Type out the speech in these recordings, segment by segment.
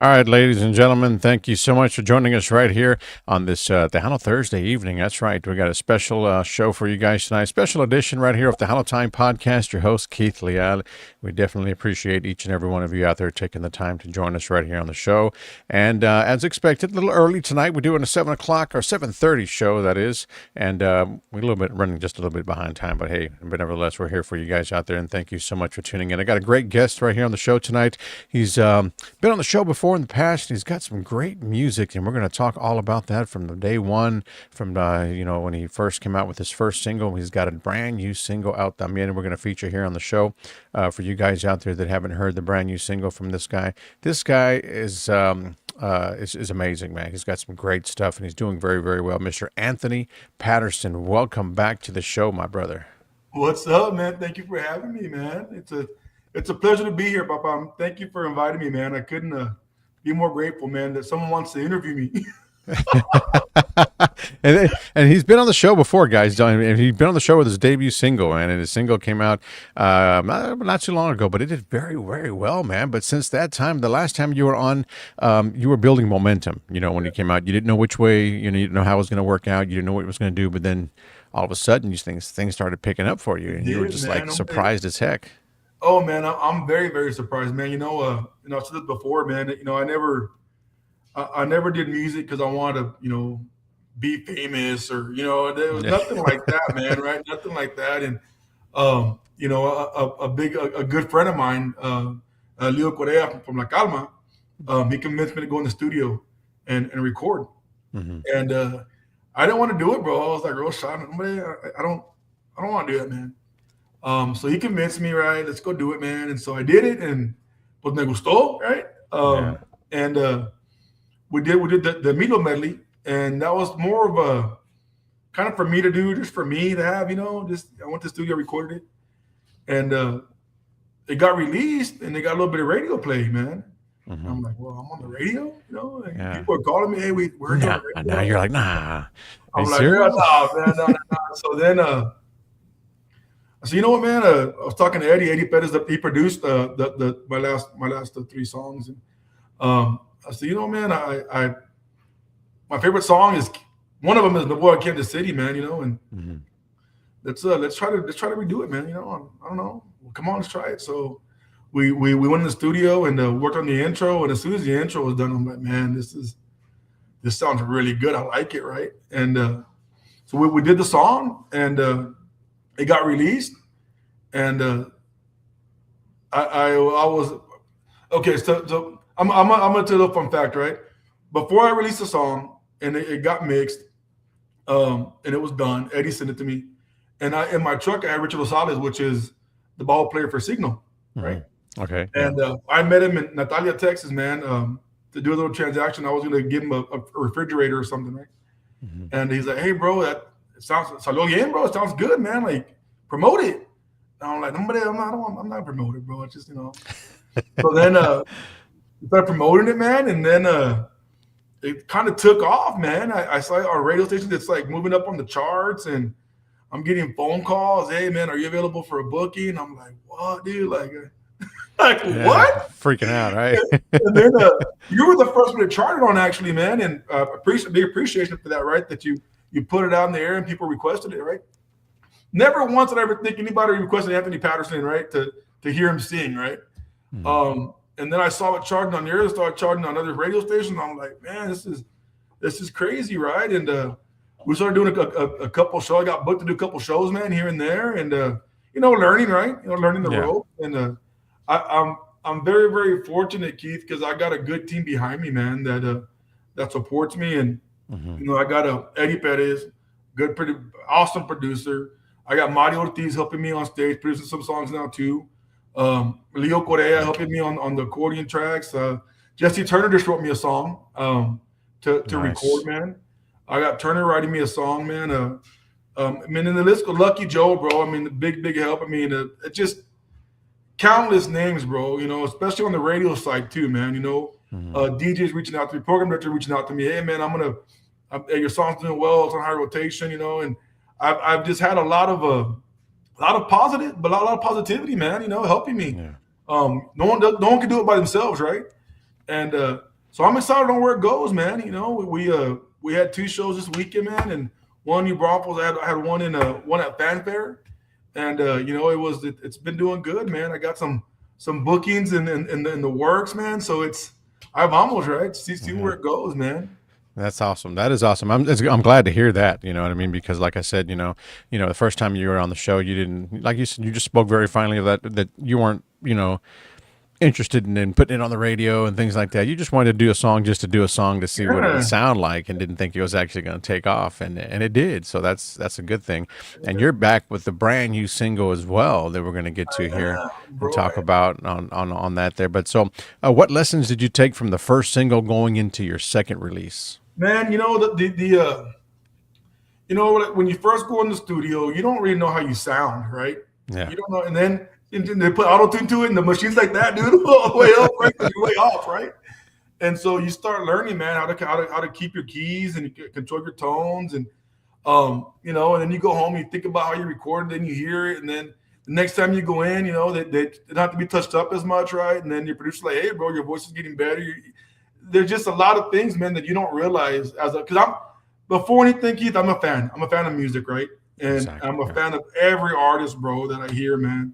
All right, ladies and gentlemen, thank you so much for joining us right here on this Tejano Thursday evening. That's right. We got a special show for you guys tonight, special edition right here of the Tejano Time Podcast. Your host, Keith Leal. We definitely appreciate each and every one of you out there taking the time to join us right here on the show. And as expected, a little early tonight, we're doing a 7 o'clock or 7:30 show, that is. And we're a little bit running just a little bit behind time. But hey, but nevertheless, we're here for you guys out there. And thank you so much for tuning in. I got a great guest right here on the show tonight. He's been on the show before in the past. He's got some great music, and we're going to talk all about that from the day one, from when he first came out with his first single. He's got a brand new single out that we're going to feature here on the show for you guys out there that haven't heard the brand new single from this guy. This guy is amazing, man. He's got some great stuff, and he's doing very, very well. Mr. Anthony Patterson, welcome back to the show, my brother. What's up, man? Thank you for having me, man. It's a pleasure to be here, Papa. Thank you for inviting me, man. I couldn't be more grateful, man, that someone wants to interview me. and he's been on the show before, guys. And he's been on the show with his debut single, man. And his single came out not too long ago, but it did very, very well, man. But since that time, the last time you were on, you were building momentum. When you came out, you didn't know which way, you didn't know how it was going to work out. You didn't know what it was going to do. But then all of a sudden, things started picking up for you, and you were just like surprised as heck. Oh man, I'm very, very surprised, man. I said this before, man. I never did music because I wanted to, be famous or there was nothing like that, man. Right? Nothing like that. And a good friend of mine, Leo Correa from La Calma, he convinced me to go in the studio and record. Mm-hmm. And I didn't want to do it, bro. I was like real shy. I don't want to do that, man. So he convinced me, right? Let's go do it, man. And so I did it, and pues me gustó, right? And we did the Milo medley, and that was more of a kind of for me to do, just for me to have, just I went to the studio, recorded it, and it got released, and they got a little bit of radio play, man. Mm-hmm. I'm like, well, I'm on the radio, people are calling me, hey, we're on the radio. And now you're like, nah. I'm like, no, man, no. So then, so you know what, man? I was talking to Eddie. Eddie Perez, he produced my last three songs. And I said, man, I my favorite song is one of them is "The Boy I Came to City," man. And mm-hmm. let's try to redo it, man. I don't know. Well, come on, let's try it. So we went in the studio and worked on the intro. And as soon as the intro was done, I'm like, man, this sounds really good. I like it, right? And so we did the song, and it got released, and I was okay. So I'm gonna tell you a fun fact, right? Before I released the song and it got mixed, and it was done, Eddie sent it to me, and in my truck I had Richard Rosales, which is the ball player for Signal, right? Mm-hmm. Okay. And I met him in Natalia, Texas, man, to do a little transaction. I was gonna give him a refrigerator or something, right? Mm-hmm. And he's like, "Hey, bro, it salió bien, bro. It sounds good, man. Like, promote it." And I'm like, I'm not promoted, bro. It's just, So then we started promoting it, man, and then it kind of took off, man. I saw our radio station that's like moving up on the charts, and I'm getting phone calls. Hey, man, are you available for a booking? I'm like, what, dude? Like what? Freaking out, right? And then you were the first one to chart it on, actually, man, and big appreciation for that, right? That you put it out in the air and people requested it, right? Never once did I ever think anybody requested Anthony Patterson, right, to hear him sing, right? Mm-hmm. And then I saw it charting on the air, started charting on other radio stations. I'm like, man, this is crazy, right? And we started doing a couple shows. I got booked to do a couple shows, man, here and there, and learning, right? Learning the rope. And I'm very, very fortunate, Keith, because I got a good team behind me, man, that supports me. And mm-hmm. I got Eddie Perez, awesome producer. I got Mario Ortiz helping me on stage, producing some songs now too. Leo Correa helping me on the accordion tracks. Jesse Turner just wrote me a song to record, man. I got Turner writing me a song, man. And the list goes, Lucky Joe, bro. I mean, the big help. I mean, it just countless names, bro. Especially on the radio side too, man. DJs reaching out to me, program director reaching out to me. Hey, man, your song's doing well. It's on high rotation, and I've just had a lot of positive, but a lot of positivity, man. Helping me. Yeah. No one can do it by themselves, right? And So I'm excited on where it goes, man. We had two shows this weekend, man, and one in New Braunfels. I had one one at Fanfare, and it's been doing good, man. I got some bookings in the works, man. So I'm almost right. See Mm-hmm. where it goes, man. That's awesome. That is awesome. I'm glad to hear that. You know what I mean? Because like I said, the first time you were on the show, you didn't, like you said, you just spoke very finely of that you weren't, interested in putting it on the radio and things like that. You just wanted to do a song just to do a song to see what it would Yeah. sound like, and didn't think it was actually going to take off, and it did. So that's a good thing. And you're back with the brand new single as well that we're going to get to here and Bro. talk about on that there. But so, what lessons did you take from the first single going into your second release? Man, like, when you first go in the studio, you don't really know how you sound, right? Yeah. You don't know, and then they put auto tune to it, and the machines like that, dude, way up, right? 'Cause you're way off, right? And so you start learning, man, how to keep your keys and control your tones, and and then you go home, you think about how you recorded, then you hear it, and then the next time you go in, they don't have to be touched up as much, right? And then your producer's like, hey, bro, your voice is getting better. There's just a lot of things, man, that you don't realize because before anything, Keith, I'm a fan. I'm a fan of music, right? And Exactly. I'm a Yeah. fan of every artist, bro, that I hear, man.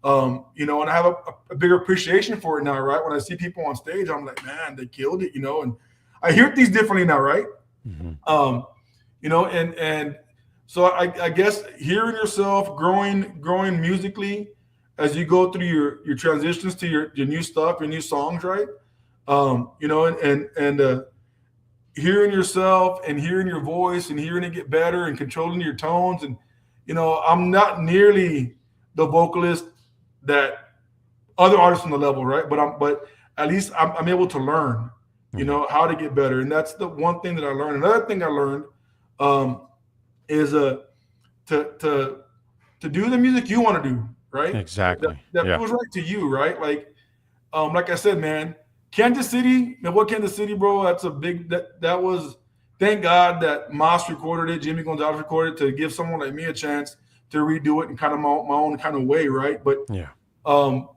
And I have a bigger appreciation for it now, right? When I see people on stage, I'm like, man, they killed it, and I hear things differently now, right? Mm-hmm. And so I guess hearing yourself growing musically as you go through your transitions to your new stuff, your new songs, right? And hearing yourself and hearing your voice and hearing it get better and controlling your tones, and I'm not nearly the vocalist that other artists on the level, right? But at least I'm able to learn, Yeah. how to get better, and that's the one thing that I learned. Another thing I learned um, is to do the music you want to do, right? That, Exactly. that Yeah. feels right to you, right? Like I said, man, Kansas City, man, what Kansas City, bro? That's a big that was. Thank God that Moss recorded it, Jimmy Gonzalez recorded it to give someone like me a chance to redo it in kind of my own kind of way, right? But Yeah. um,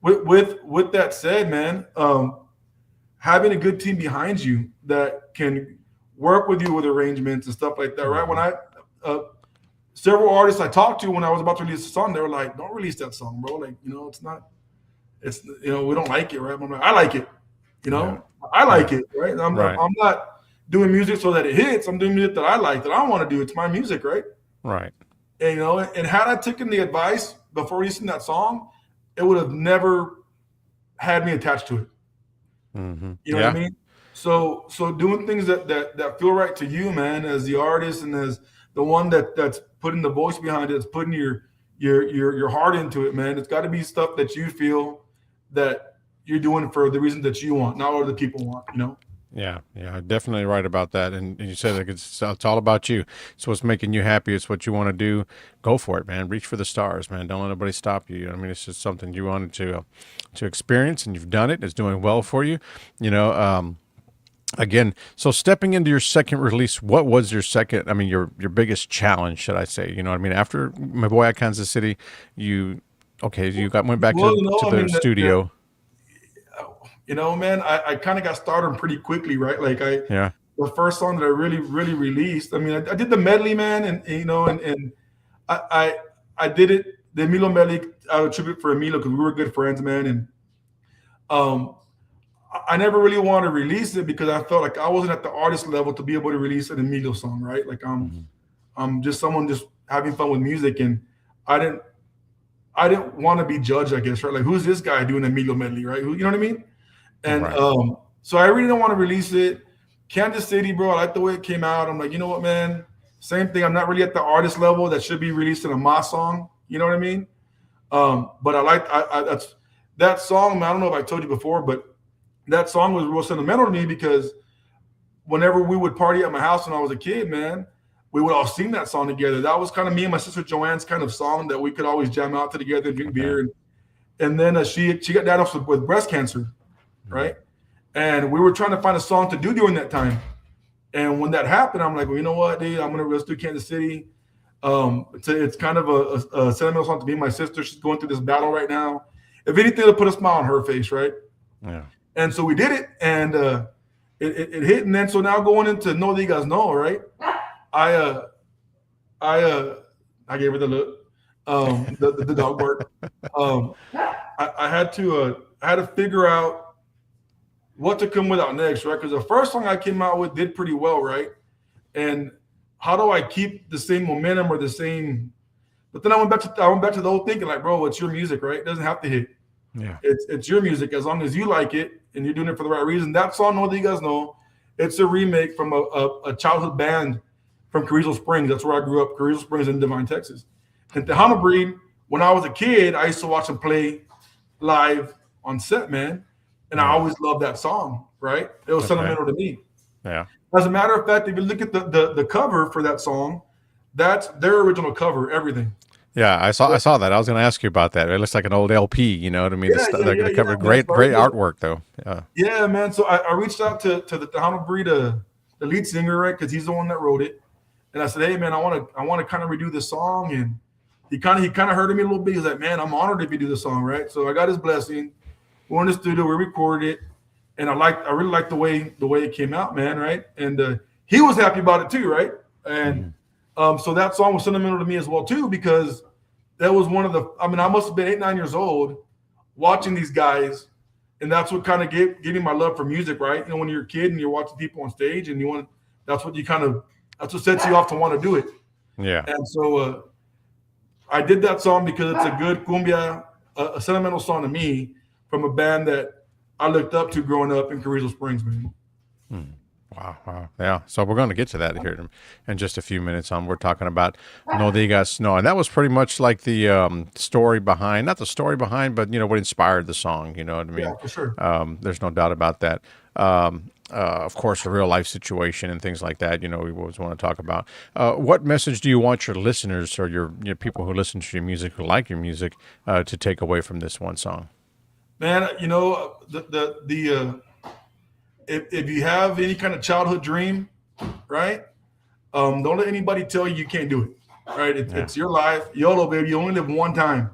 with that said, man, having a good team behind you that can work with you with arrangements and stuff like that, right? When Mm-hmm. uh, several artists I talked to when I was about to release a song, they were like, "Don't release that song, bro. Like, it's not. It's we don't like it, right?" I'm like, "I like it. You Yeah. know, I Yeah. like it, right? Right. I'm not doing music so that it hits. I'm doing music that I like, that I want to do. It's my music, right? Right. And and had I taken the advice before releasing that song, it would have never had me attached to it. Mm-hmm. You know what I Yeah. mean? So doing things that feel right to you, man, as the artist and as the one that's putting the voice behind it, it's putting your heart into it, man. It's got to be stuff that you feel that you're doing for the reasons that you want, not what other people want. Yeah, yeah, definitely right about that. And you said like it's all about you. It's what's making you happy. It's what you want to do. Go for it, man. Reach for the stars, man. Don't let anybody stop you. I mean, it's just something you wanted to experience, and you've done it. It's doing well for you. You know, again. So stepping into your second release, what was your second? I mean, your biggest challenge, should I say? You know what I mean? After my boy at Kansas City, you okay? You went back Well, to I the mean, studio. man, I kind of got started pretty quickly, right? Like Yeah. the first song that I really, really released. I mean, I did the medley, man, and I, I did it the Emilio medley out of tribute for Emilio because we were good friends, man, and um, I never really wanted to release it because I felt like I wasn't at the artist level to be able to release an Emilio song, right? Like Mm-hmm. I'm just someone just having fun with music, and I didn't I didn't want to be judged, I guess, right? Like who's this guy doing Emilio medley, right? You know what I mean? And Right. so I really don't want to release it. Kansas City, bro, I like the way it came out. I'm like, you know what, man? Same thing. I'm not really at the artist level that should be releasing a Moss song. You know what I mean? But that's that song. I don't know if I told you before, but that song was real sentimental to me because whenever we would party at my house when I was a kid, man, we would all sing that song together. That was kind of me and my sister Joanne's kind of song that we could always jam out to together and drink Okay. beer. And then she got diagnosed with breast cancer, Mm-hmm. right? And we were trying to find a song to do during that time. And when that happened, I'm like, well, you know what, dude, let's do Kansas City. It's kind of a sentimental song to me. My sister, she's going through this battle right now. If anything, it'll put a smile on her face, right? Yeah. And so we did it, and it hit. And then so now going into Know That You Guys Know, right? I uh, I I gave her the look, the dog bark. I had to figure out what to come without next, right? Because the first song I came out with did pretty well, right? And how do I keep the same momentum or the same? But then I went back to the old thinking, like, bro, it's your music, right? It doesn't have to hit. Yeah. It's your music as long as you like it and you're doing it for the right reason. That song, Know That You Guys Know, it's a remake from a childhood band from Carrizo Springs. That's where I grew up, Carrizo Springs in Devine, Texas. And Tejano Breed, when I was a kid, I used to watch them play live on set, man. And I always loved that song, right? It was sentimental to me. Yeah. As a matter of fact, if you look at the cover for that song, that's their original cover, everything. Yeah, I saw that. I was going to ask you about that. It looks like an old LP. You know what I mean? The cover, great artwork though. Yeah, man. So I reached out to the Tejano Breed, the lead singer, right? Because he's the one that wrote it. And I said, hey, man, I want to kind of redo this song. And he kind of heard me a little bit. He's like, man, I'm honored if you do the song, right? So I got his blessing. We went in the studio, we recorded it, and I really liked the way it came out, man, right? And he was happy about it too, right? And so that song was sentimental to me as well too, because that was one of the. I mean, I must have been 8, 9 years old watching these guys, and that's what kind of gave me my love for music, right? You know, when you're a kid and you're watching people on stage, and that's what sets you off to want to do it. Yeah. And so I did that song because it's a good cumbia, a sentimental song to me from a band that I looked up to growing up in Carrizo Springs, man. Wow. Yeah. So we're going to get to that here in just a few minutes. We're talking about Know That You Guys Know. And that was pretty much like the story behind, not the story behind, but, you know, what inspired the song. You know what I mean? Yeah, for sure. There's no doubt about that. Of course, a real life situation and things like that, you know, we always want to talk about. What message do you want your listeners or your people who listen to your music, who like your music, to take away from this one song? Man, you know, if you have any kind of childhood dream, right? Don't let anybody tell you can't do it, right? It's your life. YOLO, baby. You only live one time,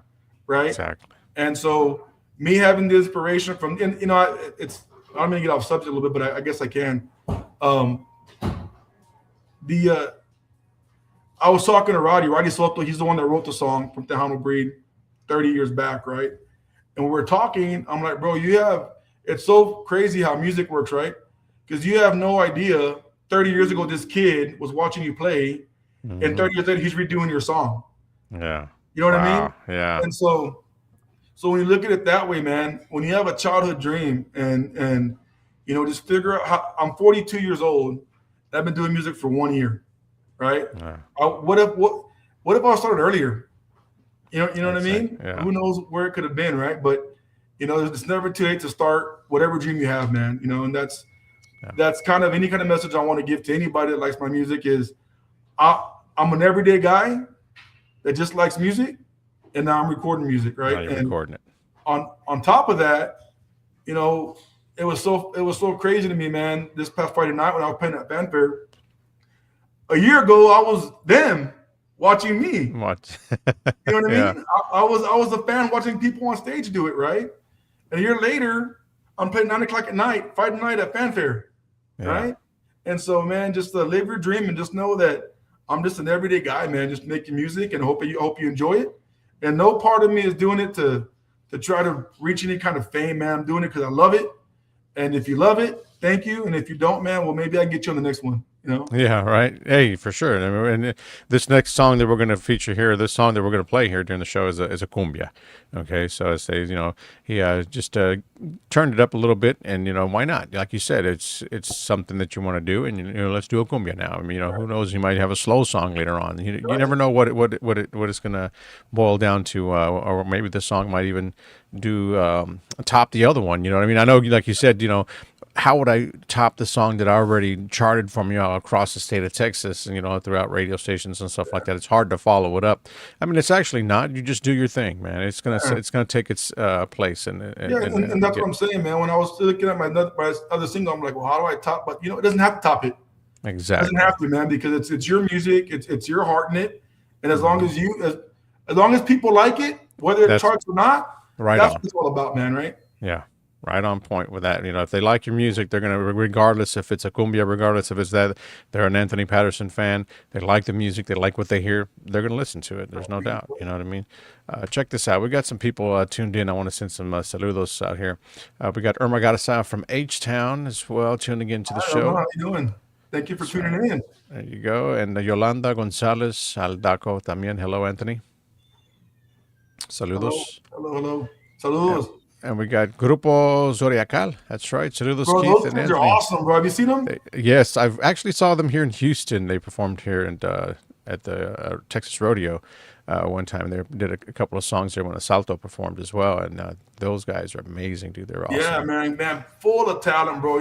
right? Exactly. And so me having the inspiration from, and, you know, I'm going to get off subject a little bit, but I guess I can. I was talking to Roddy Soto. He's the one that wrote the song from Tejano Breed 30 years back, right? And we were talking. I'm like, bro, it's so crazy how music works, right? Because you have no idea 30 years ago, this kid was watching you play, and 30 years later, he's redoing your song. Yeah. You know what I mean? Yeah. And so when you look at it that way, man, when you have a childhood dream and you know, just figure out how I'm 42 years old. I've been doing music for 1 year, right? Yeah. What if I started earlier? You know what I mean? Yeah. Who knows where it could have been, right? But you know, it's never too late to start whatever dream you have, man. You know, and that's kind of any kind of message I want to give to anybody that likes my music is I'm an everyday guy that just likes music, and now I'm recording music, right? Now you're recording it. On top of that, you know, it was so crazy to me, man. This past Friday night when I was playing at Fanfare, a year ago I was them watching me. What? You know what I mean? I was a fan watching people on stage do it, right? And a year later, I'm playing 9 o'clock at night, Friday night at Fanfare, right? And so, man, just live your dream and just know that I'm just an everyday guy, man, just making music, and hope you enjoy it. And no part of me is doing it to try to reach any kind of fame, man. I'm doing it because I love it. And if you love it, thank you. And if you don't, man, well, maybe I can get you on the next one. You know? Yeah, right. Hey, for sure. And this next song that we're going to feature here, this song that we're going to play here during the show is a cumbia. Okay, so I say, you know, he just turned it up a little bit, and you know, why not? Like you said, it's something that you want to do, and you know, let's do a cumbia now. I mean, you know, who knows? You might have a slow song later on. You never know what it's going to boil down to, or maybe this song might even do top the other one. You know what I mean? I know, like you said, you know, how would I top the song that I already charted from, you know, across the state of Texas and, you know, throughout radio stations and stuff like that? It's hard to follow it up. I mean, it's actually not. You just do your thing, man. It's gonna take its place. And that's what I'm saying, man. When I was looking at my other single, I'm like, well, how do I top? But you know, it doesn't have to top it. Exactly. It doesn't have to, man, because it's your music. It's your heart in it. And as long as people like it, whether it charts or not, right, that's what it's all about, man. Right? Yeah. Right on point with that. If they like your music, they're going to, regardless if it's a cumbia, regardless if it's that they're an Anthony Patterson fan, they like the music, they like what they hear, they're going to listen to it. There's no doubt. You know what I mean? Check this out. We got some people tuned in. I want to send some saludos out here. We got Irma Garza from H-Town as well, tuning into the I don't know. show. How you doing? Thank you for tuning in. There you go. And Yolanda Gonzalez Aldaco también. Hello, Anthony. Saludos. Hello. Saludos. And we got Grupo Zodiacal. That's right. Saludos, bro, Keith those and kids Anthony. are awesome, bro. Have you seen them? Yes, I've actually saw them here in Houston. They performed here and at the Texas Rodeo one time. They did a couple of songs there when Asalto performed as well. And those guys are amazing, dude. They're awesome. Yeah, man, full of talent, bro.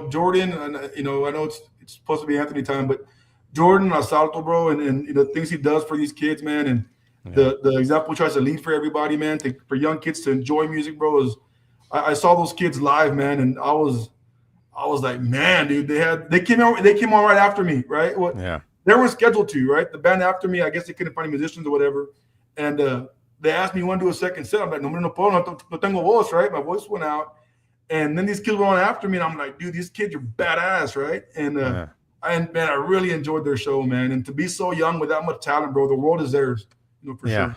Jordan, and I know it's supposed to be Anthony time, but Jordan Asalto, bro, and the things he does for these kids, man, and the example he tries to lead for everybody, man, for young kids to enjoy music, bro. I saw those kids live, man, and I was like, man, dude, they came on right after me, right? They weren't scheduled to, right? The band after me, I guess they couldn't find musicians or whatever, and they asked me when to do a second set. I'm like, no tengo voz, right? My voice went out, and then these kids were on after me, and I'm like, dude, these kids are badass, right? And man, I really enjoyed their show, man, and to be so young with that much talent, bro, the world is theirs. For sure.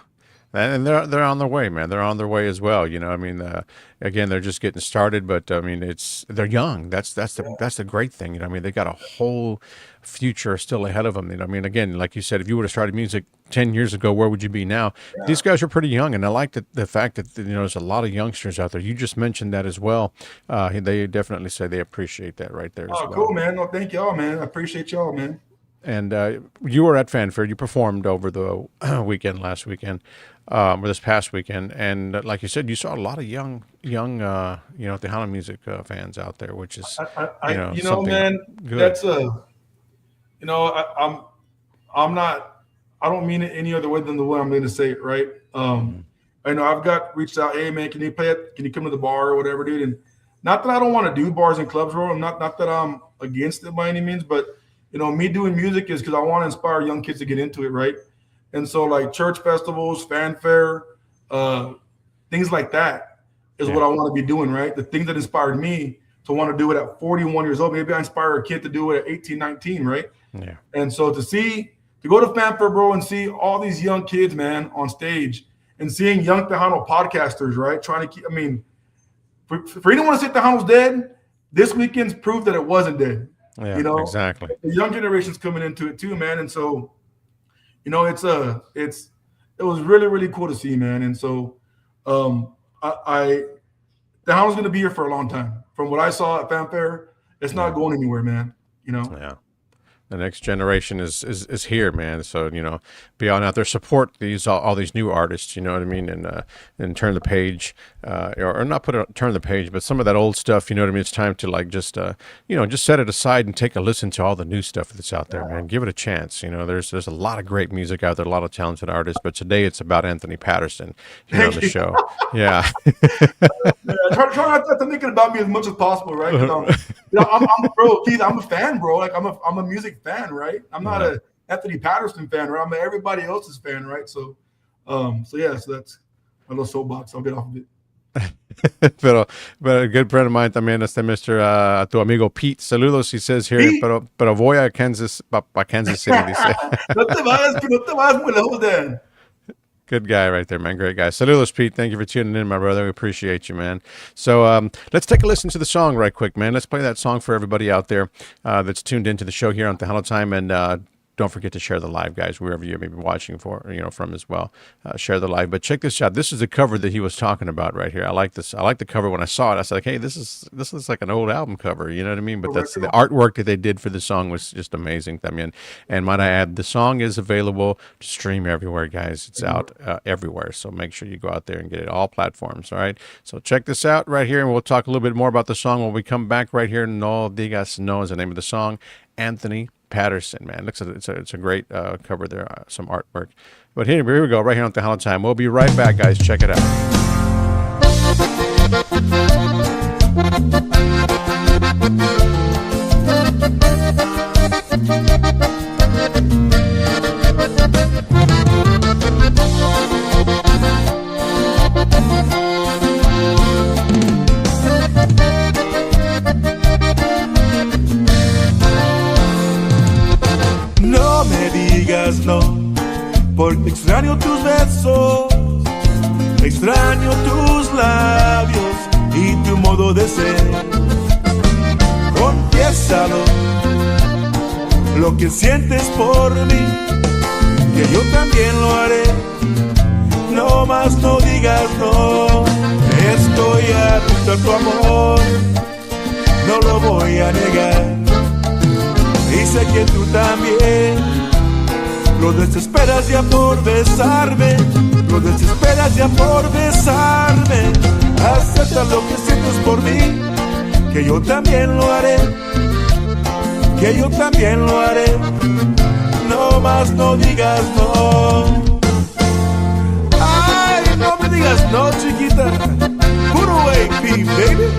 And they're on their way, man. They're on their way as well. Again, they're just getting started, but I mean, they're young. That's the great thing. They got a whole future still ahead of them. Again, like you said, if you would have started music 10 years ago, where would you be now? Yeah. These guys are pretty young, and I like the fact that there's a lot of youngsters out there. You just mentioned that as well. They definitely say they appreciate that right there. Oh, cool, man. No, thank y'all, man. I appreciate y'all, man. And you were at Fanfare. You performed over the last weekend, or this past weekend. And like you said, you saw a lot of young, Tejano music fans out there, which is, man, good. That's I don't mean it any other way than the way I'm going to say it, right? I know I've got reached out, hey man, can you play it? Can you come to the bar or whatever, dude? And not that I don't want to do bars and clubs, bro. Not that I'm against it by any means, but me doing music is because I want to inspire young kids to get into it, right? And so like church festivals, fanfare, things like that is what I want to be doing, right? The things that inspired me to want to do it at 41 years old. Maybe I inspire a kid to do it at 18, 19, right? Yeah. And so to go to fanfare, bro, and see all these young kids, man, on stage and seeing young Tejano podcasters, right? Trying to keep, for anyone to say Tejano's dead, this weekend's proof that it wasn't dead. Yeah, exactly. The young generation's coming into it too, man. And so, it was really, really cool to see, man. And so, Tejano's going to be here for a long time. From what I saw at Fanfare, it's not going anywhere, man. Yeah. The next generation is here, man. So, be on out there, support all these new artists, you know what I mean? And turn the page, or not turn the page, but some of that old stuff, you know what I mean? It's time to just set it aside and take a listen to all the new stuff that's out there, man. Give it a chance. There's a lot of great music out there, a lot of talented artists, but today it's about Anthony Patterson here on the show. Yeah. Try not to make it about me as much as possible, right? Bro, Keith, I'm a fan, bro. Like I'm a music fan, right? I'm not a Anthony Patterson fan, right? I'm everybody else's fan, right? So that's my little soapbox. I'll get off of it. But a good friend of mine también, Mr. Tu amigo Pete. Saludos, he says here, pero voy a Kansas City, dice. No te vayas muy lejos de. Good guy right there, man. Great guy. Saludos, Pete. Thank you for tuning in, my brother. We appreciate you, man. So let's take a listen to the song right quick, man. Let's play that song for everybody out there that's tuned into the show here on Tejano Time. And don't forget to share the live, guys, wherever you may be watching from as well. Share the live. But check this out. This is the cover that he was talking about right here. I like this. I like the cover. When I saw it, I said, hey, this is like an old album cover. You know what I mean? But that's the artwork that they did for the song was just amazing. And might I add, the song is available to stream everywhere, guys. It's out everywhere. So make sure you go out there and get it all platforms. All right. So check this out right here, and we'll talk a little bit more about the song when we come back right here. No Digas No is the name of the song. Anthony Patterson, man. Looks like it's a great cover there, some artwork. But here we go, right here on Tejano Time. We'll be right back, guys. Check it out. digas no, porque extraño tus besos, extraño tus labios y tu modo de ser. Confiésalo, lo que sientes por mí, que yo también lo haré. No más no digas no, estoy atento a tu amor, no lo voy a negar. Y sé que tú también lo desesperas ya por besarme, lo desesperas ya por besarme. Acepta lo que sientes por mí, que yo también lo haré, que yo también lo haré. No más no digas no. Ay, no me digas no, chiquita. Put away, Pete, baby.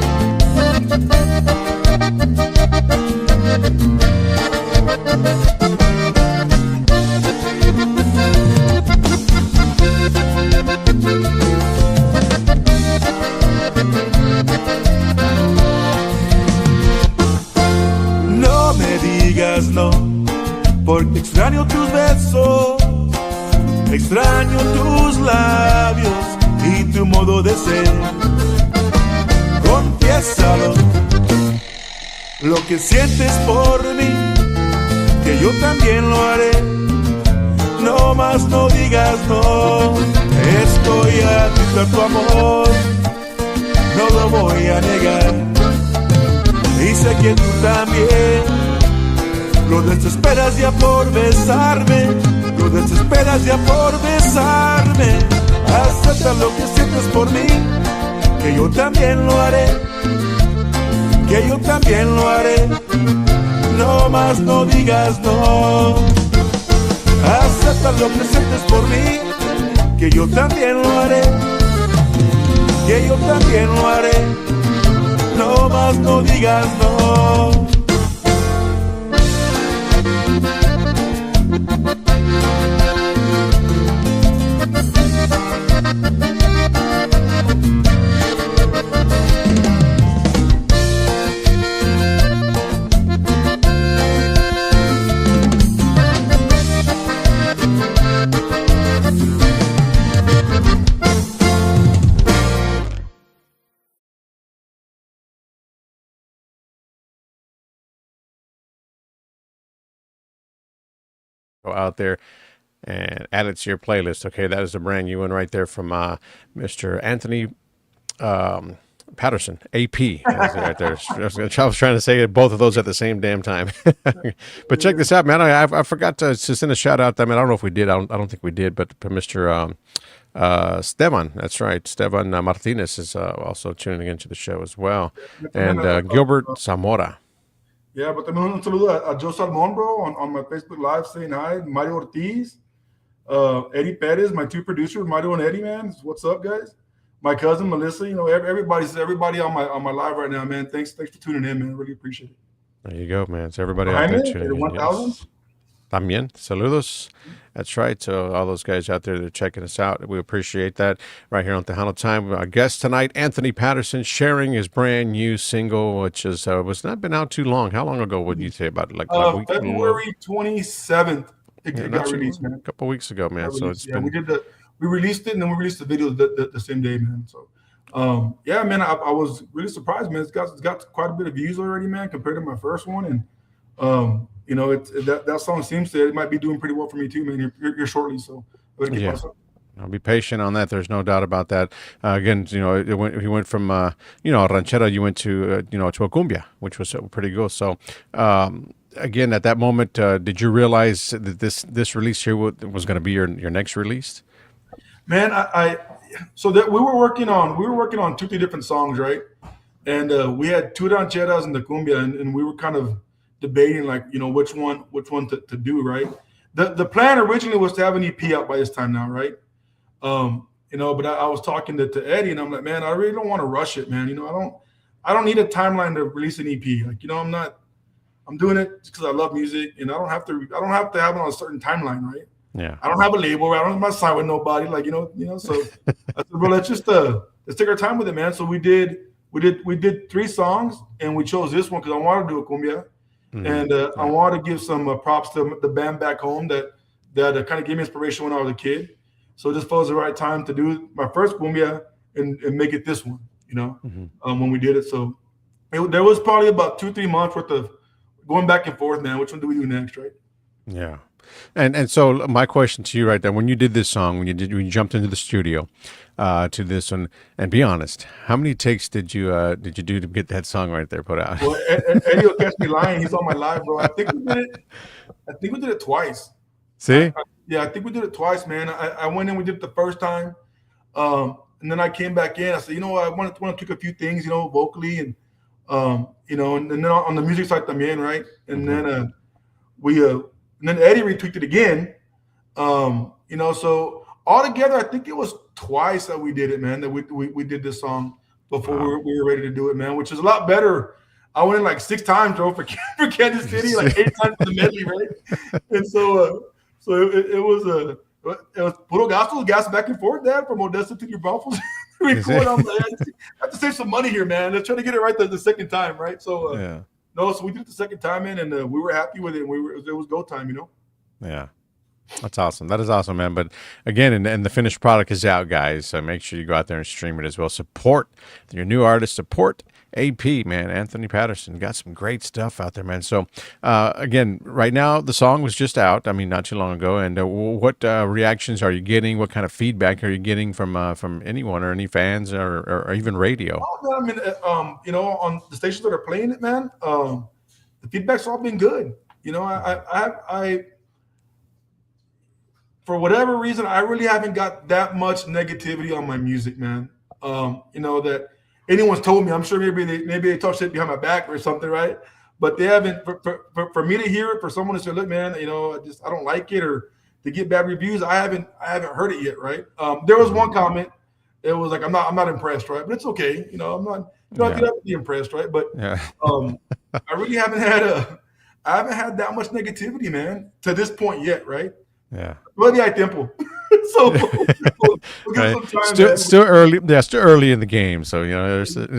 No me digas no, porque extraño tus besos, extraño tus labios y tu modo de ser. Confiésalo, lo que sientes por mí, que yo también lo haré. No más no digas no, estoy atento a tu amor, no lo voy a negar. Y sé que tú también lo desesperas ya por besarme, lo desesperas ya por besarme. Acepta lo que sientes por mí, que yo también lo haré, que yo también lo haré. No más no digas no. Acepta lo que sientes por mí, que yo también lo haré, que yo también lo haré. No más no digas no. Go out there and add it to your playlist. Okay, that is a brand new one right there from Mr. Anthony Patterson, AP. Right there. I was trying to say both of those at the same damn time. But check this out, man. I forgot to send a shout out. I mean, I don't know if we did. I don't think we did. But Mr. Stevan, that's right. Stevan Martinez is also tuning into the show as well, and Gilbert Zamora. Yeah, but también un saludo a Joe Salmon, bro, on my Facebook Live saying hi. Mario Ortiz, Eddie Perez, my two producers, Mario and Eddie, man. What's up, guys? My cousin Melissa, you know, everybody on my live right now, man. Thanks for tuning in, man. Really appreciate it. There you go, man. It's everybody out there tuning in. 1,000. Yes. También, saludos. That's right. So all those guys out there that are checking us out, we appreciate that. Right here on Tejano Time, our guest tonight, Anthony Patterson, sharing his brand new single, which is was not been out too long. How long ago would you say about it? Like a week? February 27th, it got released, man. A couple weeks ago, man. So it's been. We released it and then we released the video the same day, man. So, yeah, man, I was really surprised, man. It's got quite a bit of views already, man, compared to my first one, and you know, that song seems to it might be doing pretty well for me too, man. You're shortly, so yeah. I'll be patient on that. There's no doubt about that. Again, you know, he went from you know, ranchera, you went to you know, to a cumbia, which was pretty good. So. Again, at that moment, did you realize that this release here was going to be your next release? Man, so that we were working on 2-3 different songs, right? And we had 2 rancheras and the cumbia, and we were kind of debating, like, you know, which one to do, right? The plan originally was to have an EP out by this time now, right? You know, but I was talking to Eddie, and I'm like, man, I really don't want to rush it, man. You know, I don't need a timeline to release an EP. Like, you know, I'm doing it just because I love music, and I don't have to have it on a certain timeline, right? Yeah. I don't have a label. I don't have my sign with nobody. Like, you know. So I said, well, let's take our time with it, man. So we did 3 songs, and we chose this one because I wanted to do a cumbia, and I wanted to give some props to the band back home that that kind of gave me inspiration when I was a kid. So it just felt the right time to do my first cumbia and make it this one, when we did it. So there was probably about 2-3 months worth of going back and forth, man. Which one do we do next, right? Yeah. And so my question to you right there, when you did this song, when you jumped into the studio to this one, and be honest, how many takes did you do to get that song right there put out? Well, Eddie will catch me lying. He's on my live, bro. I think we did it twice. See? I think we did it twice, man. I went in, we did it the first time, and then I came back in. I said, I want to tweak a few things, vocally, and and then on the music side también, right? And then and then Eddie retweaked it again. So altogether, I think it was twice that we did it, man. That we did this song before we were ready to do it, man. Which is a lot better. I went in like 6 times, bro, for Kansas City, like 8 times for the medley, right? And so it was puro gasto, gas back and forth, Dad, from Odessa to New Braunfels. Record. I'm like, I have to save some money here, man. Let's try to get it right the second time, right? So so we did it the second time in, and we were happy with it. It was go time, Yeah. That's awesome. That is awesome, man. But again, and the finished product is out, guys. So make sure you go out there and stream it as well. Support your new artist. Support AP, man. Anthony Patterson got some great stuff out there, man. So again, right now the song was just out. I mean, not too long ago. And what reactions are you getting? What kind of feedback are you getting from anyone or any fans or even radio? Oh, man, I mean, on the stations that are playing it, man, the feedback's all been good. I for whatever reason, I really haven't got that much negativity on my music, man. That anyone's told me. I'm sure maybe they talk shit behind my back or something, right? But they haven't. For me to hear it, for someone to say, "Look, man, I don't like it," or to get bad reviews, I haven't heard it yet, right? There was one comment. It was like, "I'm not impressed," right? But it's okay, I'm not. You don't have to be impressed, right? But I really haven't had that much negativity, man, to this point yet, right? Yeah. Todavía hay tiempo. So we'll give some time, still early. Yeah, still early in the game. So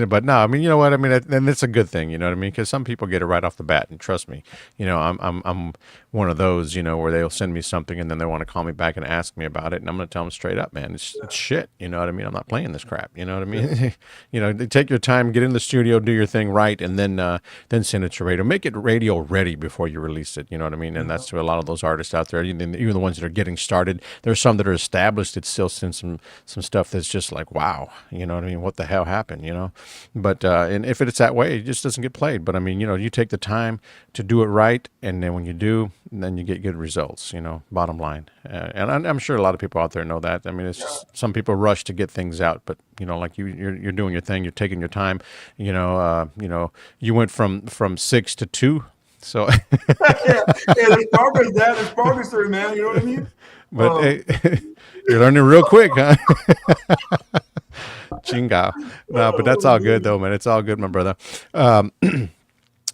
but no, I mean, you know what I mean, and it's a good thing. You know what I mean? Because some people get it right off the bat, and trust me, I'm one of those, where they'll send me something and then they want to call me back and ask me about it, and I'm going to tell them straight up, man, it's shit. You know what I mean? I'm not playing this crap. You know what I mean? Take your time, get in the studio, do your thing right, and then send it to radio. Make it radio ready before you release it. You know what I mean? And that's to a lot of those artists out there, even the ones that are getting started. There's some that are established. It's still sends some stuff that's just like, wow, you know what I mean? What the hell happened? But and if it's that way, it just doesn't get played. But I mean, you take the time to do it right, and then when you do, then you get good results. Bottom line. And I'm sure a lot of people out there know that. I mean, it's just, some people rush to get things out, but like you're doing your thing. You're taking your time. You went from 6 to 2. So there's progress, Dad. There's progress there, man. You know what I mean? But hey, you're learning real quick, huh? Chinga. No, but that's all good though, man. It's all good, my brother.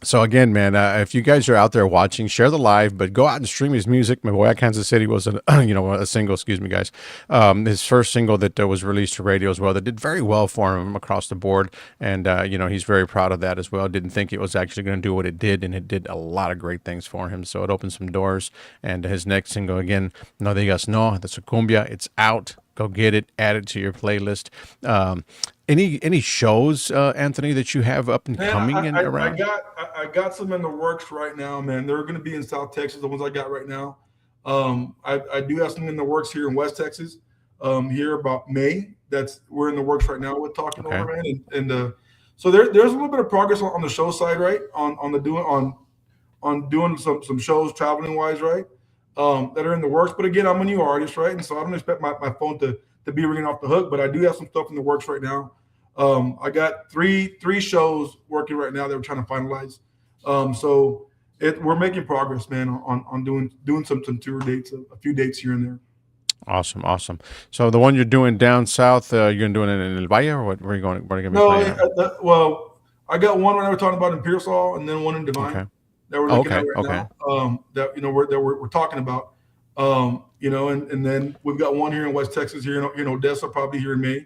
So again, man, if you guys are out there watching, share the live, but go out and stream his music. My boy, Kansas City was a single, excuse me, guys. His first single that was released to radio as well, that did very well for him across the board. And, he's very proud of that as well. Didn't think it was actually going to do what it did, and it did a lot of great things for him. So it opened some doors. And his next single, again, No Digas No, that's a cumbia. It's out. Go get it. Add it to your playlist. Any shows, Anthony, that you have up and coming and around? I got some in the works right now, man. They're going to be in South Texas, the ones I got right now. I do have some in the works here in West Texas. Here about May. We're in the works right now. We're talking over, man, and so there's a little bit of progress on the show side, right? On doing some shows traveling wise, right? That are in the works. But again, I'm a new artist, right? And so I don't expect my phone to be ringing off the hook, but I do have some stuff in the works right now. I got three shows working right now that we're trying to finalize. So we're making progress, man, on doing some tour dates, a few dates here and there. Awesome. So the one you're doing down south, you're going to do it in El Valle, or what? Where are you going? Where are you going to be playing? Well, I got one right now we're talking about in Pearsall, and then one in Divine. Okay. That we're looking at right now. That we're talking about. And then we've got one here in West Texas, here in Odessa, probably here in May,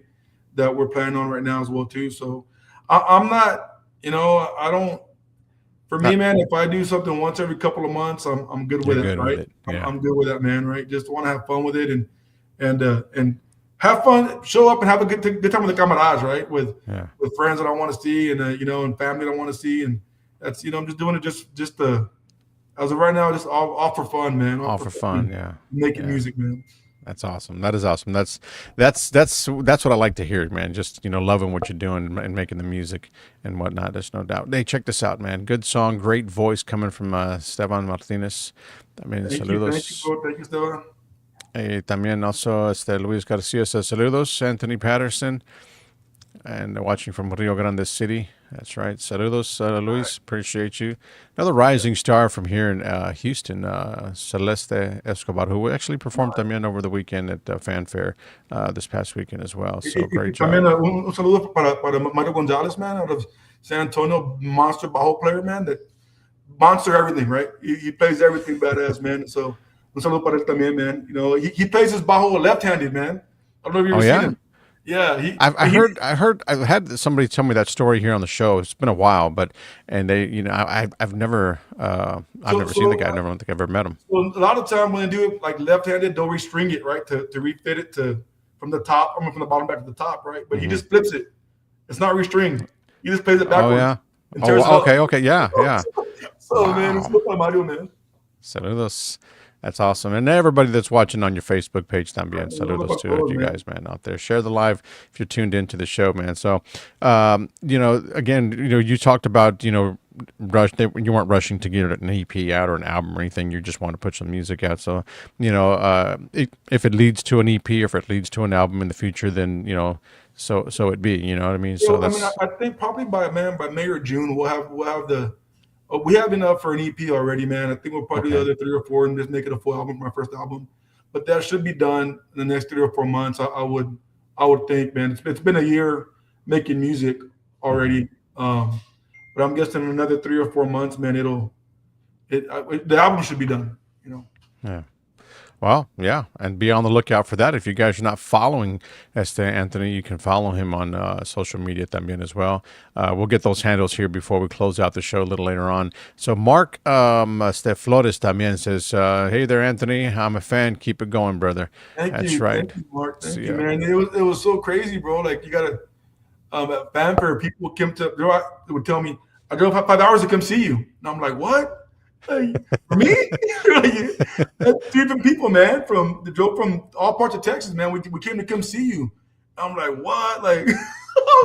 that we're planning on right now as well too. So I'm not, For Uh, me, man, if I do something once every couple of months, I'm good you're with it, good with right? it. I'm, Yeah. I'm good with that, man, right? Just want to have fun with it and have fun, show up and have a good time with the camaradas, right? Yeah. With friends that I want to see and and family that I want to see, and that's I'm just doing it just as of right now, just all for fun, man, all All for for fun, fun. and Yeah. making Yeah. music, man. That's awesome. That is awesome. That's what I like to hear, man. Just loving what you're doing and making the music and whatnot. There's no doubt. Hey, check this out, man. Good song, great voice coming from Esteban Martinez. También Thank you, saludos. bro. Thank you, Stella. También also Luis Garcia says saludos. Anthony Patterson and watching from Rio Grande City. That's right. Saludos, Luis. Appreciate you. Another rising star from here in Houston, Celeste Escobar, who actually performed también over the weekend at Fanfare this past weekend as well. So great job. También un saludo para Mario Gonzalez, man, out of San Antonio, monster bajo player, man. That monster everything, right? He plays everything badass, man. So un saludo para él también, man. He plays his bajo left-handed, man. I don't know if you Oh ever seen yeah. him. Yeah, I've had somebody tell me that story here on the show. It's been a while, but and they, I've never seen the guy. I never don't think I've ever met him. So a lot of time when they do it like left-handed, they'll restring it, right, to refit it to from the top, from the bottom back to the top, right? But he just flips it. It's not restringed. He just plays it backwards. Oh yeah. And tears it up. Okay, yeah, yeah. So man, it's Wow. look Mario, man. Saludos. That's awesome. And everybody that's watching on your Facebook page también. Saludos Saludos para to todos, you man. guys, man, out there. Share the live if you're tuned into the show, man. So, again, you talked about, you weren't rushing to get an EP out or an album or anything. You just want to put some music out. So, if it leads to an EP or if it leads to an album in the future, then, so it be, you know what I mean? So I mean, I think probably by May or June we'll have the we have enough for an EP already, man. I think we'll probably do the other 3 or 4 and just make it a full album, my first album. But that should be done in the next 3 or 4 months. I would think, man. It's been a year making music already, but I'm guessing in another 3 or 4 months, man, the album should be done. Yeah. Well, yeah, and be on the lookout for that. If you guys are not following Anthony, you can follow him on social media también as well. We'll get those handles here before we close out the show a little later on. So Mark Flores también says, hey there, Anthony. I'm a fan. Keep it going, brother. That's right. Thank you, Mark. Thank So, you, yeah. man. It was so crazy, bro. Like you gotta at Fanfare, people came to they would tell me, I drove 5 hours to come see you. And I'm like, what? Like, for me? That's 3 different people, man. They drove from all parts of Texas, man. We came to come see you. I'm like, what? Like,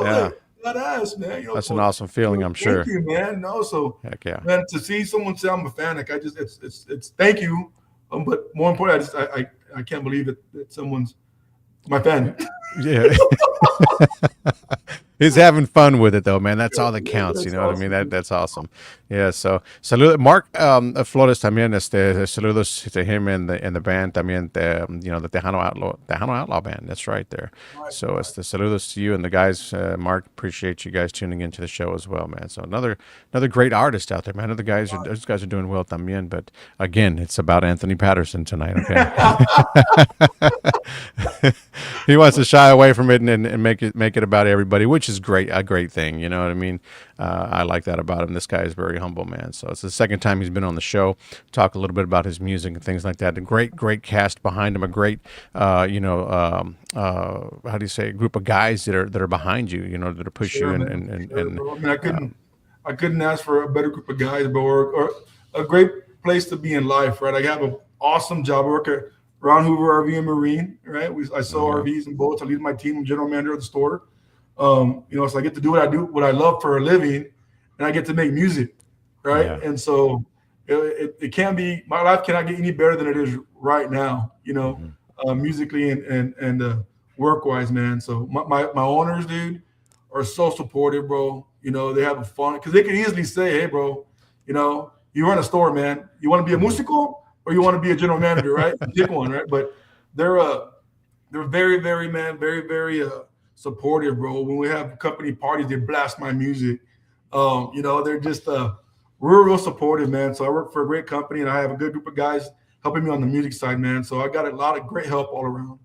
Yeah. badass, man. That's an awesome feeling, I'm sure. Thank you, man. No, so Heck yeah. man, to see someone say I'm a fan, like it's thank you. But more important, I can't believe that someone's my fan. Yeah. He's having fun with it though, man. That's all that counts. You That's know what I mean? awesome. That's awesome. Yeah. So salud, Mark Flores también. Saludos to him and the band también. The Tejano Outlaw band. That's right there. So it's the saludos to you and the guys. Mark, appreciate you guys tuning into the show as well, man. So another great artist out there, man. Those guys are doing well también. But again, it's about Anthony Patterson tonight. Okay. He wants to shy away from it and make it about everybody, which is a great thing. You know what I mean? I like that about him. This guy is very humble, man. So it's the second time he's been on the show. Talk a little bit about his music and things like that. A great cast behind him. A great, how do you say, a group of guys that are behind you. That are push you Sure, I couldn't ask for a better group of guys, but or a great place to be in life, right? I have an awesome job. I work at Ron Hoover RV and Marine, right? I sell RVs and boats. I lead my team. I'm general manager of the store. So I get to do what I love for a living, and I get to make music, right? Yeah. And so it can be, my life cannot get any better than it is right now, musically and work-wise, man. So my owners, dude, are so supportive, bro. They have a fun, because they can easily say, hey, bro, you run a store, man. You want to be a musical or you want to be a general manager, right? Pick one, right? But they're very, very, man, very, very supportive, bro. When we have company parties, they blast my music. They're just real supportive, man. So I work for a great company, and I have a good group of guys helping me on the music side, man. So I got a lot of great help all around.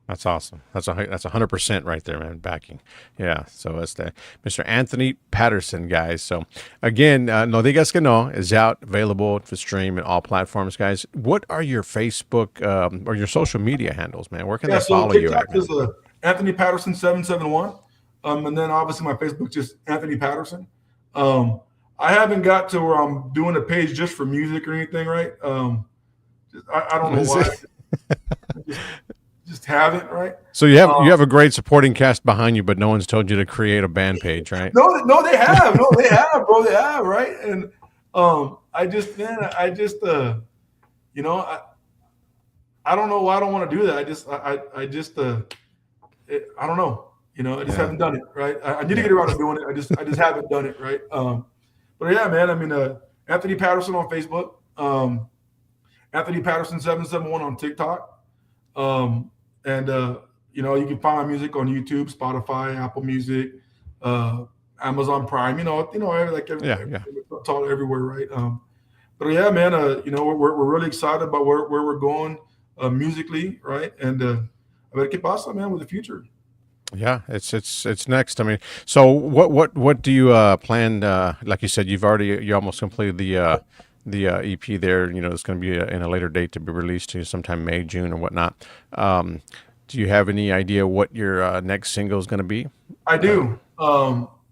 That's awesome. That's 100% right there, man. Backing, yeah. So it's the Mr. Anthony Patterson, guys. So again, No Digas Que No is out, available to stream in all platforms, guys. What are your Facebook or your social media handles, man? Where can Yeah, they so follow you TikTok at, is man? Anthony Patterson 771, and then obviously my Facebook just Anthony Patterson. Um, I haven't got to where I'm doing a page just for music or anything, right? I don't know Is why. it- I just haven't, right? So you have Um, you have a great supporting cast behind you, but no one's told you to create a band page, right? no, no, they have, no, they have, bro, they have, right? And I just, man, I just, you know, I don't know why I don't want to do that. I just, I don't know. I just Yeah, haven't done it, right? I need to yeah. get around to doing it. I just haven't done it, right? But yeah, man. I mean, Anthony Patterson on Facebook, Anthony Patterson 771 on TikTok, and you can find my music on YouTube, Spotify, Apple Music, uh, Amazon Prime. Yeah, yeah. It's all everywhere, right? But yeah, man. We're really excited about where we're going musically, right? And a ver qué pasa, man, with the future. Yeah, it's next. I mean, so what do you plan? Like you said, you almost completed the EP there. You know, it's going to be in a later date to be released to sometime May, June, or whatnot. Do you have any idea what your next single is going to be? I Uh, do.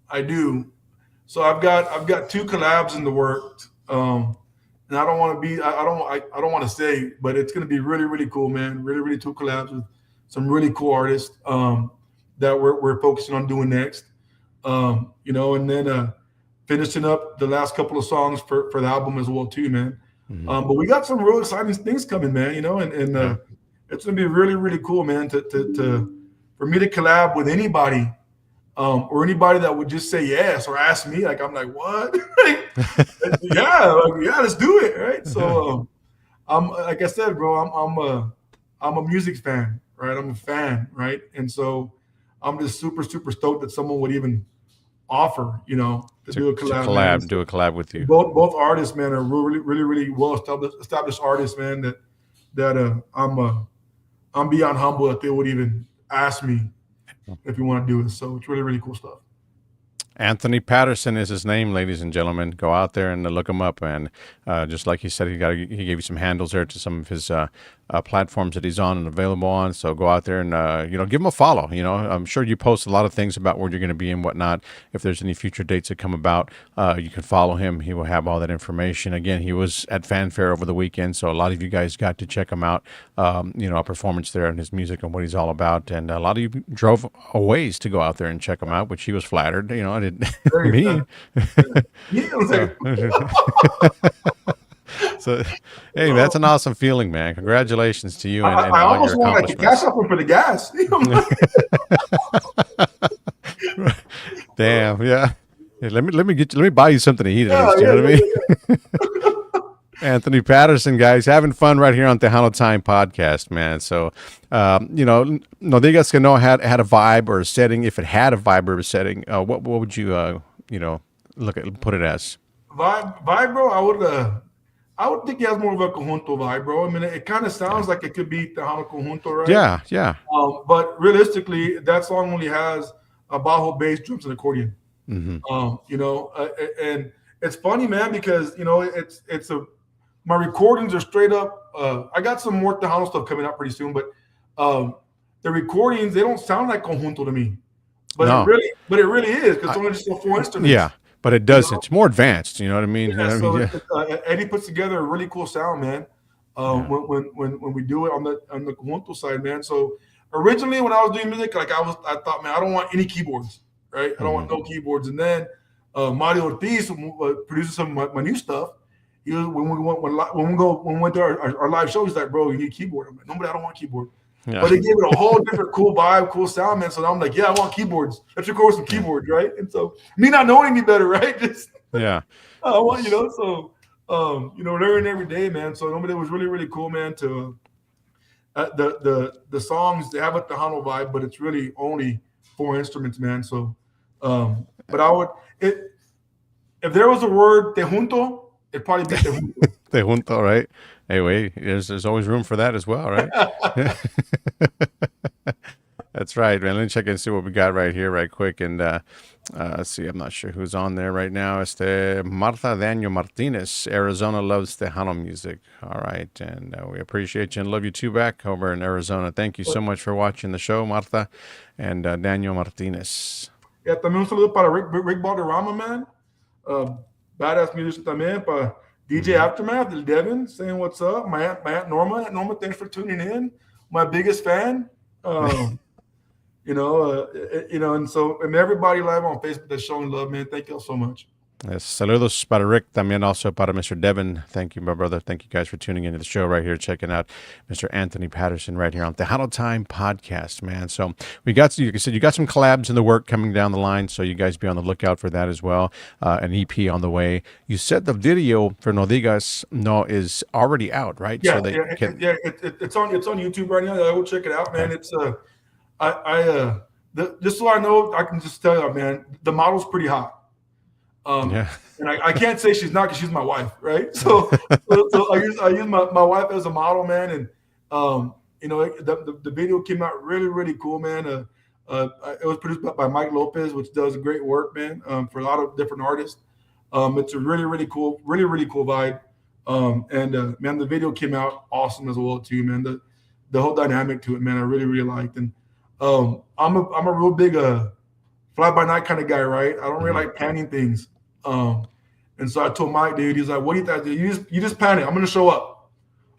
I do. So I've got two collabs in the works. And I don't want to be I don't want to say, but it's going to be really really cool, man. Really really two collabs with some really cool artists that we're focusing on doing next. And then finishing up the last couple of songs for the album as well too, man. mhm. But we got some real exciting things coming, man. And Yeah, it's gonna be really really cool, man. To for me to collab with anybody, or anybody that would just say yes or ask me, like I'm like, what? Yeah, let's do it, right? So I'm like I said, bro, I'm a music fan, right? I'm a fan, right? And so I'm just super super stoked that someone would even offer, to do a to collab, man. collab, do a collab with you. Both artists, man, are really really really well established artists, man. That I'm beyond humble that they would even ask me if you want to do it. So it's really really cool stuff. Anthony Patterson is his name, ladies and gentlemen. Go out there and look him up. And just like he said, he gave you some handles there to some of his platforms that he's on and available on. So go out there and give him a follow. I'm sure you post a lot of things about where you're going to be and whatnot. If there's any future dates that come about, you can follow him. He will have all that information. Again, he was at Fanfare over the weekend, so a lot of you guys got to check him out. A performance there and his music and what he's all about. And a lot of you drove a ways to go out there and check him out, which he was flattered. I did Very me. fun. Yeah, I was So, like, so, hey, that's an awesome feeling, man. Congratulations to you and I all your almost want like to cash accomplishments. up him for the gas. Damn, yeah. Hey, let me buy you something to eat at Yeah, least. You yeah, know what I yeah, mean? Anthony Patterson, guys, having fun right here on Tejano Time podcast, man. So, No Digas Que No had a vibe or a setting. If it had a vibe or a setting, what would you put it as? vibe, bro. I would think he has more of a conjunto vibe, bro. I mean, it kind of sounds like it could be Tejano conjunto, right? Yeah, yeah. But realistically, that song only has a bajo bass, drums, and accordion. Hmm. And it's funny, man, because it's my recordings are straight up. I got some more Tejano stuff coming out pretty soon, but the recordings they don't sound like conjunto to me, but No, it really is because I, it's only just four instruments. yeah, but it You does. know, It's more advanced. You know what I mean? yeah. So Yeah. Eddie puts together a really cool sound, man. Yeah. When we do it on the conjunto side, man. So originally when I was doing music, like I thought, man, I don't want any keyboards, right? I don't Hmm. want no keyboards. And then Mario Ortiz, who produces some of my new stuff, he was, when we went to our live show, he's like, bro, you need a keyboard. I'm like, no, but I don't want keyboard. Yeah. But they gave it a whole different cool vibe, cool sound, man. So I'm like, yeah, I want keyboards. Let's record with some Yeah. keyboards, right? And so me not knowing any better, right? Just Yeah. I want, so learning every day, man. So it was really, really cool, man, to the songs they have a Tejano vibe, but it's really only four instruments, man. So but I would if there was a word tejunto, it'd probably be tejunto. They junto, right? Hey, wait, there's always room for that as well, right? That's right, man. Let me check and see what we got right here, right quick. And let's see, I'm not sure who's on there right now. Martha Daniel Martinez, Arizona loves Tejano music. All right, and we appreciate you and love you too back over in Arizona. Thank you so much for watching the show, Martha and Daniel Martinez. Yeah, también un saludo para Rick Balderrama, man. Badass musician también. Para DJ Aftermath, del Devin, saying what's up. My aunt Norma. Aunt Norma, thanks for tuning in. My biggest fan. And so everybody live on Facebook that's showing love, man. Thank you all so much. Yes, saludos para Rick, también also para Mr. Devin. Thank you, my brother. Thank you guys for tuning into the show right here, checking out Mr. Anthony Patterson right here on the Tejano Time podcast, man. So we got, you said you got some collabs in the work coming down the line, so you guys be on the lookout for that as well. An EP on the way. You said the video for No Digas No is already out, right? Yeah, so it's on YouTube right now. I will check it out, man. It's just so I know, I can just tell you, man, the model's pretty hot. And I can't say she's not because she's my wife, right? So I use my wife as a model, man. And the video came out really, really cool, man. It was produced by Mike Lopez, which does great work, man, for a lot of different artists. It's a really, really cool vibe. Man, the video came out awesome as well too, man. The whole dynamic to it, man, I really, really liked. And I'm a real big fly by night kind of guy, right? I don't really like panning things. And so I told Mike, dude, he's like, what do you think? You just pan it. I'm gonna show up.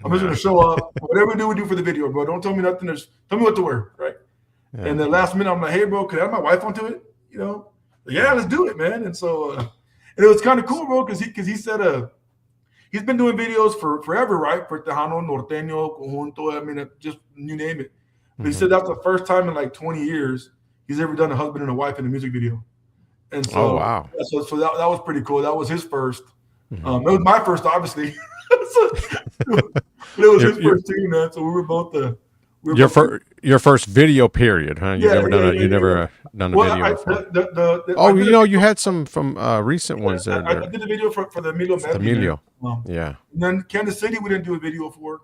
I'm just gonna show up. Whatever we do for the video, bro. Don't tell me nothing. Just tell me what to wear, right? Yeah. And the last minute, I'm like, hey, bro, can I have my wife onto it? Yeah, let's do it, man. And so and it was kind of cool, bro, because he said he's been doing videos for forever, right? For Tejano, Norteño, Conjunto, I mean, just you name it. But he said that's the first time in like 20 years he's ever done a husband and a wife in a music video. And so, wow. So that was pretty cool. That was his first. It was my first, obviously. It was his first too, man. So we were both your first video period, huh? You've never done a video before. You had some from recent ones there. I did a video for the Emilio. Yeah. And then Kansas City, we didn't do a video for.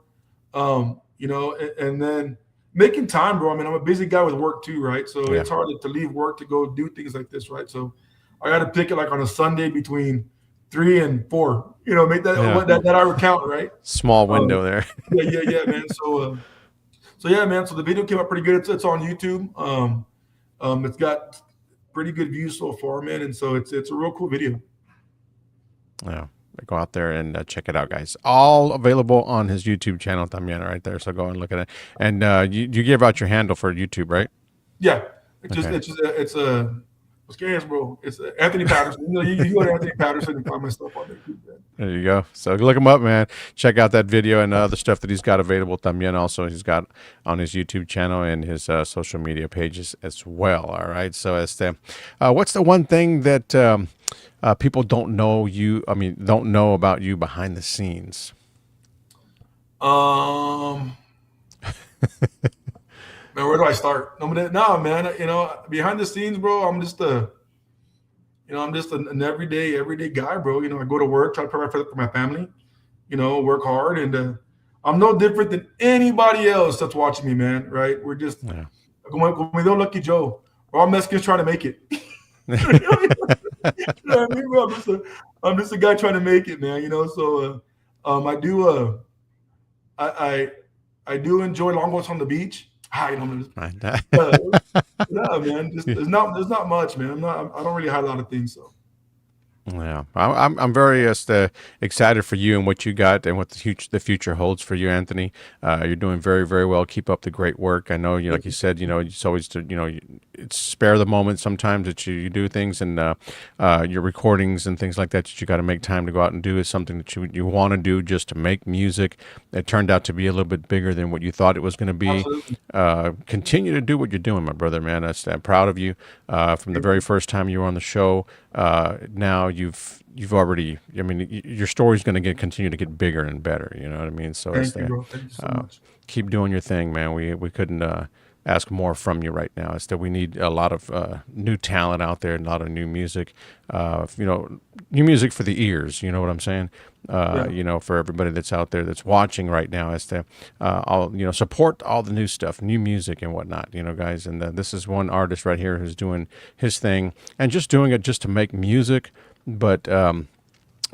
And then making time, bro. I mean, I'm a busy guy with work too, right? So it's hard to leave work to go do things like this, right? So I got to pick it like on a Sunday between 3 and 4. Make that hour count, right? Small window there. Yeah, man. So yeah, man. So the video came out pretty good. It's on YouTube. It's got pretty good views so far, man. And so it's a real cool video. Yeah. Go out there and check it out, guys. All available on his YouTube channel, también, right there. So go and look at it. And you gave out your handle for YouTube, right? Yeah. It's bro. It's Anthony Patterson. You go to Anthony Patterson and find my stuff on there. There you go. So look him up, man. Check out that video and other stuff that he's got available. También also he's got on his YouTube channel and his social media pages as well. All right. So what's the one thing that people don't know about you behind the scenes? Man, where do I start? No, man. Behind the scenes, bro, I'm just an everyday guy, bro. I go to work, try to provide for my family, work hard, and I'm no different than anybody else that's watching me, man. Right? We're just we don't Lucky Joe. We're all Mexicans trying to make it. What I mean, bro? I'm just a guy trying to make it, man. So I do enjoy long walks on the beach. Yeah, man. There's not much, man. I don't really hide a lot of things, so. Yeah, I'm very excited for you and what you got and what the future holds for you, Anthony. You're doing very, very well. Keep up the great work. I know, like you said, it's always it's spare the moment sometimes that you do things, and your recordings and things like that you got to make time to go out and do is something that you want to do just to make music. It turned out to be a little bit bigger than what you thought it was going to be. Continue to do what you're doing, my brother, man. I'm proud of you. From the very first time you were on the show, now you've already, your story's going to continue to get bigger and better. You know what I mean? So Thank you, bro. Thank you so much. Keep doing your thing, man. We couldn't ask more from you right now. Is that we need a lot of new talent out there, a lot of new music, new music for the ears. You know what I'm saying? Yeah. For everybody that's out there that's watching right now, as to all support all the new stuff, new music and whatnot. Guys, and this is one artist right here who's doing his thing and just doing it just to make music, but.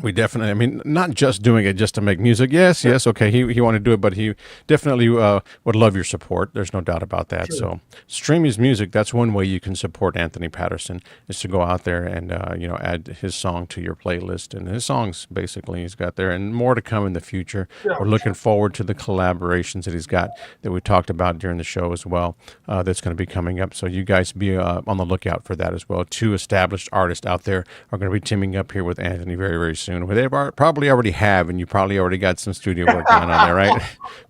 We definitely, I mean, not just doing it just to make music. Yes, okay, he wanted to do it, but he definitely would love your support. There's no doubt about that. Sure. So, stream his music. That's one way you can support Anthony Patterson, is to go out there and add his song to your playlist, and his songs basically he's got there, and more to come in the future. Yeah. We're looking forward to the collaborations that he's got that we talked about during the show as well. That's going to be coming up. So you guys be on the lookout for that as well. Two established artists out there are going to be teaming up here with Anthony very, very soon. Well, they probably already have, and you probably already got some studio work going on there, right?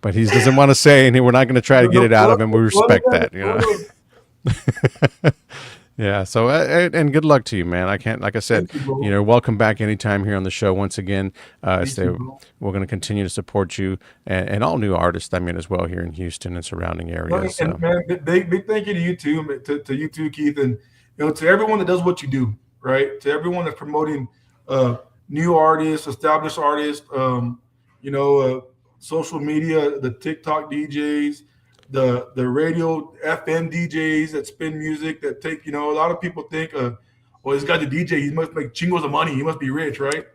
But he doesn't want to say, and we're not going to try to get it out of him. We respect that, Yeah. So, and good luck to you, man. I can't, like I said, welcome back anytime here on the show once again. We're going to continue to support you and all new artists, as well, here in Houston and surrounding areas. And man, big thank you to you too, to you too, Keith, and to everyone that does what you do, right? To everyone that's promoting new artists, established artists, social media, the TikTok DJs, the radio FM DJs that spin music, that take, a lot of people think, this guy's a DJ, he must make chingos of money, he must be rich, right?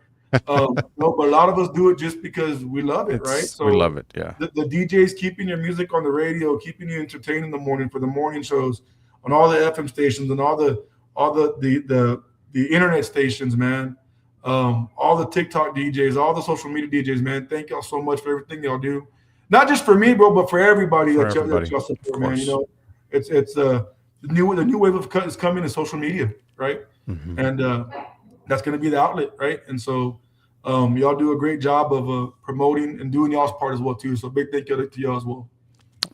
No, but a lot of us do it just because we love it, right? So we love it, yeah. The DJs keeping your music on the radio, keeping you entertained in the morning for the morning shows on all the FM stations and all the internet stations, man. All the TikTok DJs, all the social media DJs, man. Thank y'all so much for everything y'all do. Not just for me, bro, but for everybody that y'all support, man. It's the new wave of cut is coming in social media, right? Mm-hmm. And that's going to be the outlet, right? And so y'all do a great job of promoting and doing y'all's part as well too. So big thank you to y'all as well.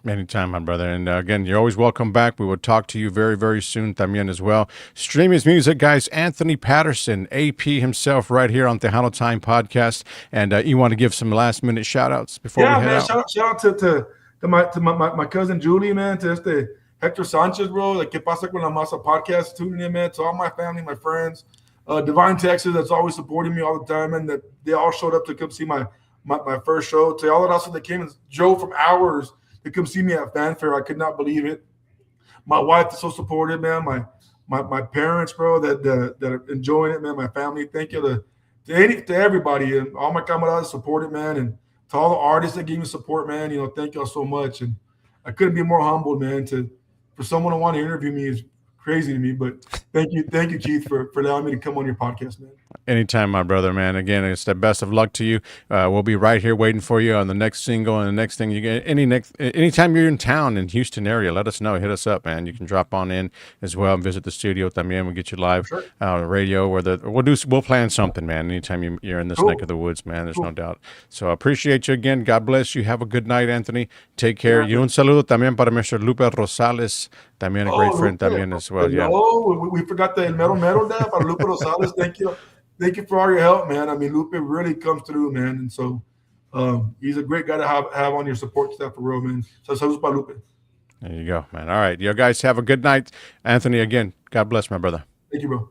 Anytime, my brother. And again, you're always welcome back. We will talk to you very, very soon también as well. Stream his music, guys. Anthony Patterson, AP himself, right here on Tejano Time Podcast. And you want to give some last-minute shout-outs before we head out? Shout out to my cousin Julie, man, to Hector Sanchez, bro, like Que Pasa Con La Masa podcast, tuning in, man, to all my family, my friends. Divine Texas, that's always supporting me all the time, and that they all showed up to come see my first show. To all of us that came and drove from hours to come see me at Fanfare. I could not believe it. My wife is so supportive, man. My parents, bro, that are enjoying it, man. My family. Thank you to everybody, and all my camaradas supported, man, and to all the artists that gave me support, man. Thank y'all so much. And I couldn't be more humbled, man. For someone to want to interview me is crazy to me, but thank you, Keith, for allowing me to come on your podcast, man. Anytime, my brother, man. Again, it's the best of luck to you. We'll be right here waiting for you on the next single and the next thing you get. Anytime you're in town in Houston area, let us know. Hit us up, man. You can drop on in as well and visit the studio también. We'll get you live radio. We'll plan something, man. Anytime you're in this neck of the woods, man. There's no doubt. So I appreciate you again. God bless you. Have a good night, Anthony. Take care. Y un saludo también para Mr. Lupe Rosales, también a great friend también as well. Yeah. Oh, we forgot the mero there para Lupe Rosales. Thank you. Thank you for all your help, man. Lupe really comes through, man. And so he's a great guy to have on your support staff for real, man. So saludos para Lupe. There you go, man. All right. You guys have a good night. Anthony, again, God bless, my brother. Thank you, bro.